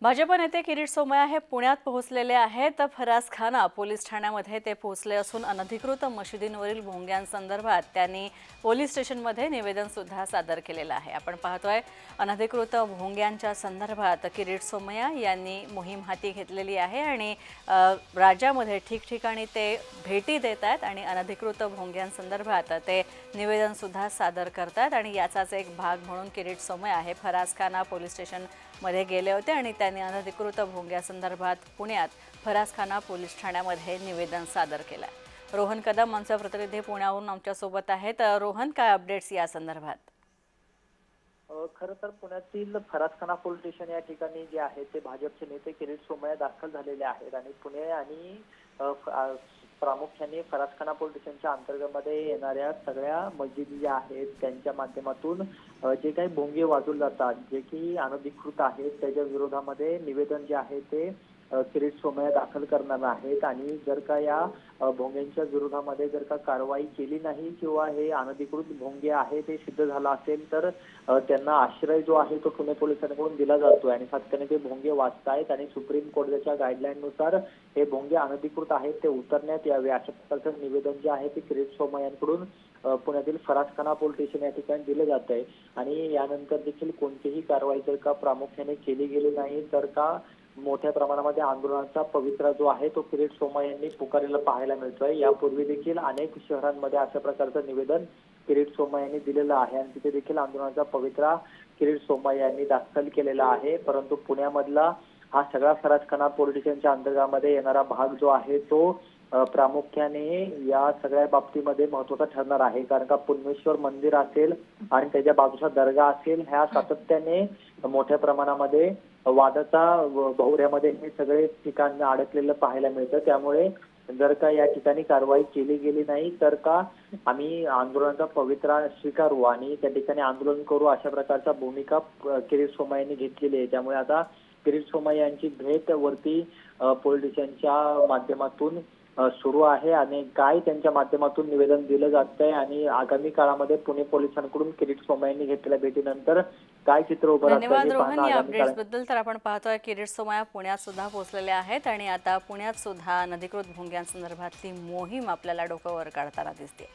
भाजप नेते किरीट सोमय्या हे पुण्यात पोहोचलेले आहेत। फरासखाना पोलीस ठाण्यामध्ये ते पोहोचले असून अनधिकृत मशिदींवरील भोंग्यांसंदर्भात त्यांनी पोलीस स्टेशनमध्ये निवेदन सुद्धा सादर केलेलं आहे। आपण पाहतोय अनधिकृत भोंग्यांच्या संदर्भात किरीट सोमय्या यांनी मोहीम हाती घेतलेली आहे आणि राज्यामध्ये ठिकठिकाणी ते भेटी देत आहेत आणि अनधिकृत भोंग्यांसंदर्भात ते निवेदन सुद्धा सादर करतात आणि याचाच एक भाग म्हणून किरीट सोमय्या हे फरासखाना पोलीस स्टेशन मध्ये गेले होते आणि त्यांनी अनधिकृत भोंग्यासंदर्भात पुण्यात फरासखाना पोलीस ठाण्यामध्ये निवेदन सादर केलं आहे। रोहन कदम आमचे प्रतिनिधी पुण्याहून आमच्या सोबत आहेत। रोहन, काय अपडेट्स या संदर्भात? खरं तर पुण्यातील फरासखाना पोलीस स्टेशन या ठिकाणी जे आहे ते भाजपचे नेते किरीट सोमय्या दाखल झालेले आहेत आणि पुणे आणि प्रामुख्याने फरासखाना पोलीस स्टेशनच्या अंतर्गतमध्ये येणाऱ्या सगळ्या मस्जिदी ज्या आहेत त्यांच्या माध्यमातून जे काही भोंगे वाजवले जातात जे की अनधिकृत आहेत त्याच्या विरोधामध्ये निवेदन जे आहे ते किरीट सोमय्या दाखल करणार आहेत आणि जर का या भोंग्यांच्या विरोधामध्ये जर का कारवाई केली नाही किंवा हे अनधिकृत भोंगे आहे ते सिद्ध झालं असेल तर त्यांना आश्रय जो आहे तो पुणे पोलिसांकडून दिला जातोय आणि सातत्याने ते भोंगे वाचतायत आणि सुप्रीम कोर्टाच्या गाईडलाईननुसार हे भोंगे अनधिकृत आहेत ते उतरण्यात यावे अशा प्रकारचं निवेदन जे आहे ते किरीट सोमय्यांकडून पुण्यातील फरासखाना पोलीस स्टेशन या ठिकाणी दिलं जात आहे आणि यानंतर देखील कोणतीही कारवाई जर का प्रामुख्याने केली गेली नाही तर का मोठ्या प्रमाणामध्ये आंदोलनाचा पवित्रा जो आहे तो किरीट सोमय्या यांनी पुकारलेला पाहायला मिळतोय। यापूर्वी देखील अनेक शहरांमध्ये अशा प्रकारचं निवेदन किरीट सोमय्या यांनी दिलेलं आहे आणि तिथे देखील आंदोलनाचा पवित्रा किरीट सोमय्या यांनी दाखल केलेला आहे। परंतु पुण्यामधला हा सगळा फरासखाना पोलीस स्टेशनच्या अंतर्गतामध्ये येणारा भाग जो आहे तो प्रामुख्याने या सगळ्या बाबतीमध्ये महत्त्वाचा ठरणार आहे, कारण का पुणेश्वर मंदिर असेल आणि त्याच्या बाजूचा दर्गा असेल ह्या सातत्याने मोठ्या प्रमाणामध्ये वादाचा भोवऱ्यामध्ये हे सगळे ठिकाण अडकलेलं पाहायला मिळतं। त्यामुळे जर का या ठिकाणी कारवाई केली गेली नाही तर का आम्ही आंदोलनाचा पवित्रा स्वीकारू आणि त्या ठिकाणी आंदोलन करू अशा प्रकारचा भूमिका किरीट सोमय्या यांनी घेतलेली आहे। त्यामुळे आता किरीट सोमय्या यांची भेट वरती पोलीस स्टेशनच्या माध्यमातून सुरू आहे आणि काय त्यांच्या माध्यमातून निवेदन दिलं जात आहे आणि आगामी काळामध्ये पुणे पोलिसांकडून किरीट सोमय्या यांनी घेतलेल्या भेटीनंतर काय चित्र उभं राहतं धन्यवाद रोहन, या अपडेट्स बद्दल। तर आपण पाहतोय किरीट सोमय्या पुण्यात सुद्धा पोहोचलेले आहेत आणि आता पुण्यात सुद्धा अनधिकृत भोंग्यांसंदर्भातली मोहीम आपल्याला डोक्यावर काढताना दिसते।